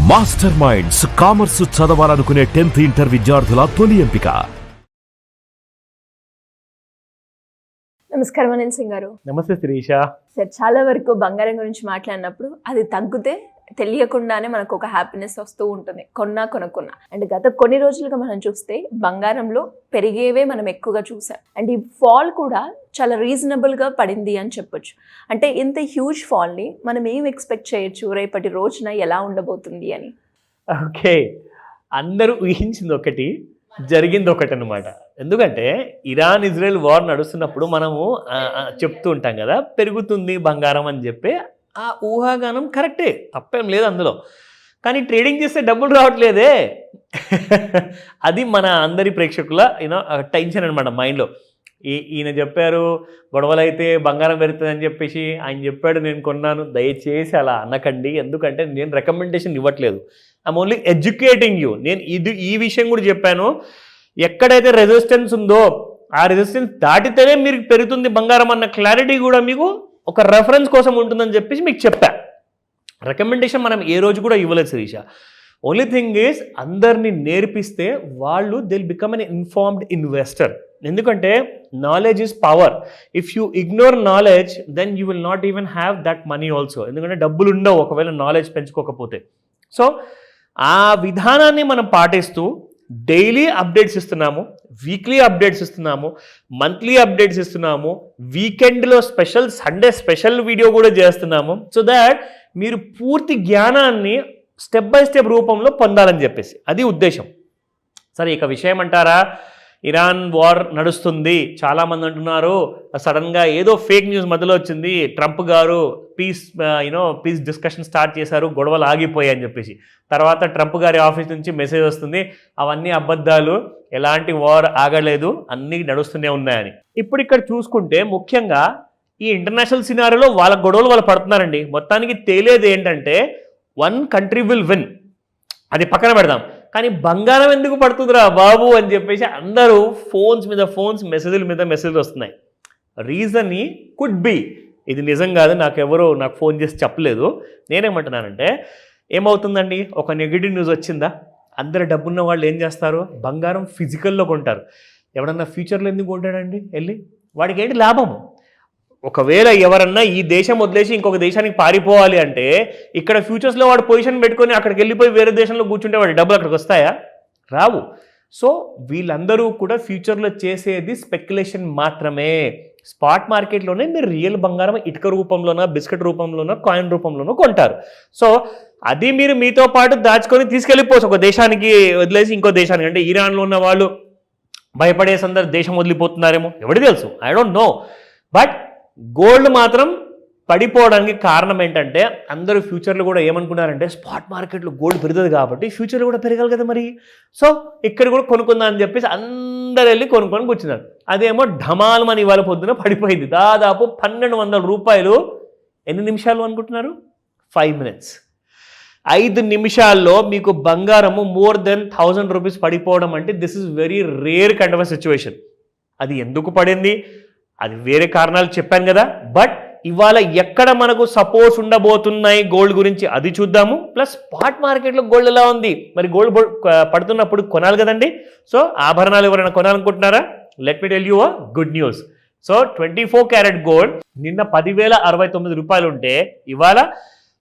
Master minds commerce చదవాలనుకునే 10th inter విద్యార్థుల తొలి ఎంపిక. నమస్కారం అనిల్ సింగ్ గారు. నమస్తే శిరీష. సార్, చాలా వరకు బంగారం గురించి మాట్లాడినప్పుడు అది తగ్గితే తెలియకుండానే మనకు ఒక హ్యాపీనెస్ వస్తూ ఉంటుంది, కొనుక్కున్నా. అండ్ గత కొన్ని రోజులుగా మనం చూస్తే బంగారంలో పెరిగేవే మనం ఎక్కువగా చూసాం. అండ్ ఈ ఫాల్ కూడా చాలా రీజనబుల్గా పడింది అని చెప్పొచ్చు. అంటే ఇంత హ్యూజ్ ఫాల్ని మనం ఏం ఎక్స్పెక్ట్ చేయొచ్చు, రేపటి రోజున ఎలా ఉండబోతుంది అని? ఓకే, అందరూ ఊహించింది ఒకటి, జరిగింది ఒకటి అనమాట. ఎందుకంటే ఇరాన్ ఇజ్రాయెల్ వార్ నడుస్తున్నప్పుడు మనము చెప్తూ ఉంటాం కదా, పెరుగుతుంది బంగారం అని చెప్పి. ఆ ఊహాగానం కరెక్టే, తప్పేం లేదు అందులో. కానీ ట్రేడింగ్ చేస్తే డబ్బులు రావట్లేదే. అది మన అందరి ప్రేక్షకుల టెన్షన్ అనమాట మైండ్లో. ఈయన చెప్పారు గొడవలు అయితే బంగారం పెరుగుతుందని చెప్పేసి, ఆయన చెప్పాడు నేను కొన్నాను. దయచేసి అలా అనకండి, ఎందుకంటే నేను రికమెండేషన్ ఇవ్వట్లేదు. I'm only educating you. నేను ఈ విషయం కూడా చెప్పాను, ఎక్కడైతే రెసిస్టెన్స్ ఉందో ఆ రెసిస్టెన్స్ దాటితేనే మీరు పెరుగుతుంది బంగారం అన్న క్లారిటీ కూడా మీకు ఒక రెఫరెన్స్ కోసం ఉంటుందని చెప్పేసి మీకు చెప్పా. రికమెండేషన్ మనం ఏ రోజు కూడా ఇవ్వలేదు శిరీష. ఓన్లీ థింగ్ ఈజ్ అందరినీ నేర్పిస్తే వాళ్ళు they will become an informed investor. ఎందుకంటే knowledge is power. If you ignore knowledge then you will not even have that money also. ఎందుకంటే డబ్బులు ఉండవు ఒకవేళ నాలెడ్జ్ పెంచుకోకపోతే. సో ఆ విధానాన్ని మనం పాటిస్తూ డైలీ అప్డేట్స్ ఇస్తున్నాము, వీక్లీ అప్డేట్స్ ఇస్తున్నాము, మంత్లీ అప్డేట్స్ ఇస్తున్నాము, వీకెండ్లో స్పెషల్, సండే స్పెషల్ వీడియో కూడా చేస్తున్నాము. సో దాట్ మీరు పూర్తి జ్ఞానాన్ని స్టెప్ బై స్టెప్ రూపంలో పొందాలని చెప్పేసి అది ఉద్దేశం. సరే, ఇక విషయం అంటారా, ఇరాన్ వార్ నడుస్తుంది. చాలామంది అంటున్నారు సడన్గా ఏదో ఫేక్ న్యూస్ మధ్యలో వచ్చింది, ట్రంప్ గారు పీస్ డిస్కషన్ స్టార్ట్ చేశారు, గొడవలు ఆగిపోయాయి అని చెప్పేసి. తర్వాత ట్రంప్ గారి ఆఫీస్ నుంచి మెసేజ్ వస్తుంది, అవన్నీ అబద్ధాలు, ఎలాంటి వార్ ఆగలేదు, అన్నీ నడుస్తూనే ఉన్నాయని. ఇప్పుడు ఇక్కడ చూసుకుంటే ముఖ్యంగా ఈ ఇంటర్నేషనల్ సినారియోలో వాళ్ళ గొడవలు వాళ్ళు పడుతున్నారండి. మొత్తానికి తేలేది ఏంటంటే వన్ కంట్రీ విల్ విన్, అది పక్కన పెడదాం. కానీ బంగారం ఎందుకు పడుతుందిరా బాబు అని చెప్పేసి అందరూ ఫోన్స్ మీద ఫోన్స్, మెసేజ్ల మీద మెసేజ్లు వస్తున్నాయి. రీజన్ కుడ్ బి, ఇది నిజం కాదు, నాకు ఫోన్ చేసి చెప్పలేదు. నేనేమంటున్నానంటే ఏమవుతుందండి, ఒక నెగిటివ్ న్యూస్ వచ్చిందా, అందరు డబ్బున్న వాళ్ళు ఏం చేస్తారు, బంగారం ఫిజికల్లో కొంటారు. ఎవడన్నా ఫ్యూచర్లో ఎందుకు కొంటాడండి వెళ్ళి, వాడికి ఏంటి లాభము? ఒకవేళ ఎవరన్నా ఈ దేశం వదిలేసి ఇంకొక దేశానికి పారిపోవాలి అంటే ఇక్కడ ఫ్యూచర్స్లో వాడు పొజిషన్ పెట్టుకొని అక్కడికి వెళ్ళిపోయి వేరే దేశంలో కూర్చుంటే వాడి డబ్బులు అక్కడికి వస్తాయా? రావు. సో వీళ్ళందరూ కూడా ఫ్యూచర్లో చేసేది స్పెక్యులేషన్ మాత్రమే. స్పాట్ మార్కెట్లోనే మీరు రియల్ బంగారం ఇటుక రూపంలోనో, బిస్కెట్ రూపంలోనో, కాయిన్ రూపంలోనో కొంటారు. సో అది మీరు మీతో పాటు దాచుకొని తీసుకెళ్ళిపోవచ్చు ఒక దేశానికి వదిలేసి ఇంకో దేశానికి. అంటే ఇరాన్లో ఉన్న వాళ్ళు భయపడేసి అందరు దేశం వదిలిపోతున్నారేమో, ఎవరికి తెలుసు, I don't know. But gold మాత్రం పడిపోవడానికి కారణం ఏంటంటే అందరూ ఫ్యూచర్లో కూడా ఏమనుకున్నారంటే స్పాట్ మార్కెట్లో గోల్డ్ పెరుగుతుంది కాబట్టి ఫ్యూచర్లో కూడా పెరగాలి కదా మరి, సో ఇక్కడ కూడా కొనుక్కుందా అని చెప్పేసి అందరు వెళ్ళి కొనుక్కొని కూర్చున్నారు. అదేమో ఢమాల్మని ఇవాళ పొద్దున పడిపోయింది. దాదాపు 1200 రూపాయలు. ఎన్ని నిమిషాలు అనుకుంటున్నారు? 5 minutes. 5 నిమిషాల్లో మీకు బంగారము మోర్ దెన్ 1000 రూపీస్ పడిపోవడం అంటే this is very rare kind of a situation. అది ఎందుకు పడింది, అది వేరే కారణాలు చెప్పాను కదా. బట్ ఇవాళ ఎక్కడ మనకు సపోర్ట్స్ ఉండబోతున్నాయి గోల్డ్ గురించి అది చూద్దాము. ప్లస్ స్పాట్ మార్కెట్లో గోల్డ్ ఎలా ఉంది, మరి గోల్డ్ పడుతున్నప్పుడు కొనాలి కదండి. సో ఆభరణాలు ఎవరైనా కొనాలనుకుంటున్నారా? Let me tell you a good news. So 24 carat gold నిన్న 10,069 రూపాయలు ఉంటే ఇవాళ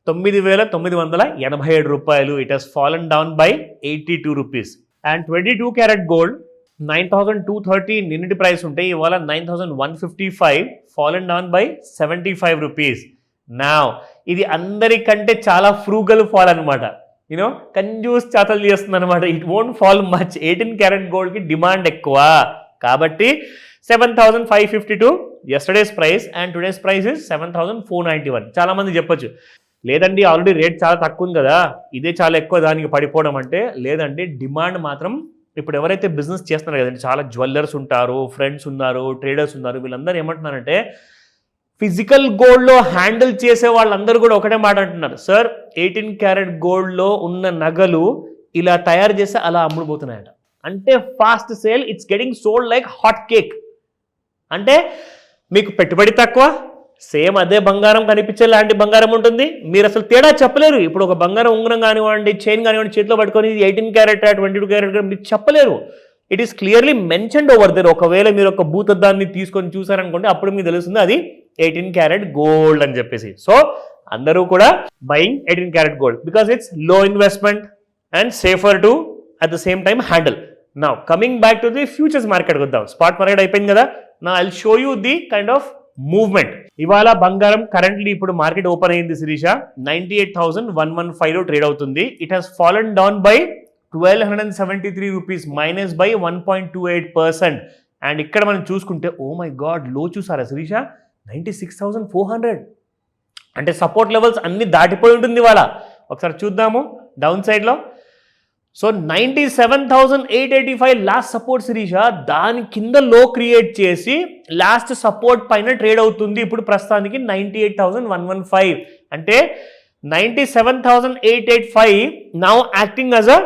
9,987 రూపాయలు. It has fallen down by 82 rupees. And 22 carat gold 9,230 నిన్నటి ప్రైస్ ఉంటే ఇవాళ 9,155, ఫాలన్ డౌన్ బై 75 రూపీస్. నా ఇది అందరికంటే చాలా ఫ్రూగల్ ఫాల్ అనమాట. కంజూస్ చాతలు చేస్తుంది అనమాట. It won't fall much. 18 carat గోల్డ్కి డిమాండ్ ఎక్కువ కాబట్టి 7,552 yesterday's price and today's price is 7,491. చాలా మంది చెప్పొచ్చు లేదండి ఆల్రెడీ రేట్ చాలా తక్కువ ఉంది కదా, ఇదే చాలా ఎక్కువ దానికి పడిపోవడం అంటే. లేదండి, డిమాండ్ మాత్రం ఇప్పుడు ఎవరైతే బిజినెస్ చేస్తున్నారు కదండి, చాలా జ్యువెల్లర్స్ ఉంటారు, ఫ్రెండ్స్ ఉన్నారు, ట్రేడర్స్ ఉన్నారు, వీళ్ళందరూ ఏమంటున్నారంటే ఫిజికల్ గోల్డ్లో హ్యాండిల్ చేసే వాళ్ళందరూ కూడా ఒకటే మాట అంటున్నారు, సార్ 18 క్యారెట్ గోల్డ్లో ఉన్న నగలు ఇలా తయారు చేస్తే అలా అమ్ముడుపోతున్నాయట. అంటే fast sale, it's getting sold like hot cake. అంటే మీకు పెట్టుబడి తక్కువ, సేమ్ అదే బంగారం కనిపించే లాంటి బంగారం ఉంటుంది. మీరు అసలు తేడా చెప్పలేరు. ఇప్పుడు ఒక బంగారం ఉంగరం కానివ్వండి, చైన్ కానివ్వండి, చేతిలో పట్టుకొని 18 క్యారెట్ 22 క్యారెట్ మీరు చెప్పలేరు. It is clearly mentioned over there. ఒకవేళ మీరు ఒక భూతద్దాన్ని తీసుకొని చూసారనుకోండి, అప్పుడు మీకు తెలుస్తుంది అది 18 క్యారెట్ గోల్డ్ అని చెప్పేసి. సో అందరూ కూడా buying 18 carat gold because it's low investment and safer to at the same time handle. Now coming back to the futures market వద్దాం. స్పాట్ మార్కెట్ అయిపోయింది కదా. నా I show you the kind of movement. ఇవాళ బంగారం currently ఇప్పుడు market open అయింది శిరీష, 98,115 లో trade అవుతుంది. It has fallen down by 1,273 rupees, minus by 1.28%. And ఇక్కడ మనం చూసుకుంటే ఓ మై గాడ్, లో చూసారా శిరీష, 96,400. అంటే సపోర్ట్ లెవెల్స్ అన్ని దాటిపోయి ఉంటుంది ఇవాళ. ఒకసారి చూద్దాము డౌన్ సైడ్లో. సో 97,885 లాస్ట్ సపోర్ట్ శిరీష, దాని కింద లో క్రియేట్ చేసి లాస్ట్ సపోర్ట్ పైన ట్రేడ్ అవుతుంది ఇప్పుడు ప్రస్తుతానికి 98,115. అంటే 97,885 now acting as a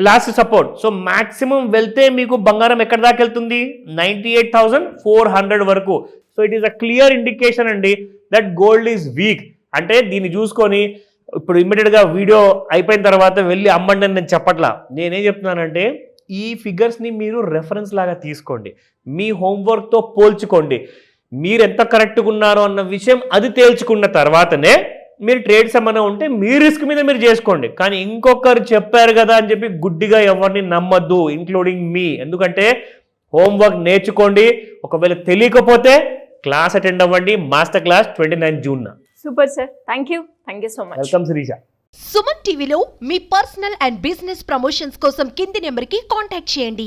last support. So maximum వెళ్తే మీకు బంగారం ఎక్కడ దాకా వెళ్తుంది, 98,400 వరకు. So it is a clear indication అండి దట్ గోల్డ్ ఈజ్ వీక్. అంటే దీన్ని చూసుకొని ఇప్పుడు ఇమ్మీడియట్గా వీడియో అయిపోయిన తర్వాత వెళ్ళి అమ్మండి అని నేను చెప్పట్లా. నేనేం చెప్తున్నానంటే ఈ ఫిగర్స్ని మీరు రెఫరెన్స్ లాగా తీసుకోండి, మీ హోంవర్క్తో పోల్చుకోండి. మీరు ఎంత కరెక్ట్గా ఉన్నారో అన్న విషయం అది తేల్చుకున్న తర్వాతనే మీరు ట్రేడ్స్ ఏమైనా ఉంటే మీ రిస్క్ మీద మీరు చేసుకోండి. కానీ ఇంకొకరు చెప్పారు కదా అని చెప్పి గుడ్డిగా ఎవరిని నమ్మద్దు, ఇంక్లూడింగ్ మీ. ఎందుకంటే హోంవర్క్ నేర్చుకోండి. ఒకవేళ తెలియకపోతే క్లాస్ అటెండ్ అవ్వండి, master class 29 June. Super sir, thank you so much. Welcome Shirisha. Suman టీవీలో మీ పర్సనల్ అండ్ బిజినెస్ ప్రమోషన్స్ కోసం కింది నెంబర్కి కాంటాక్ట్ చేయండి.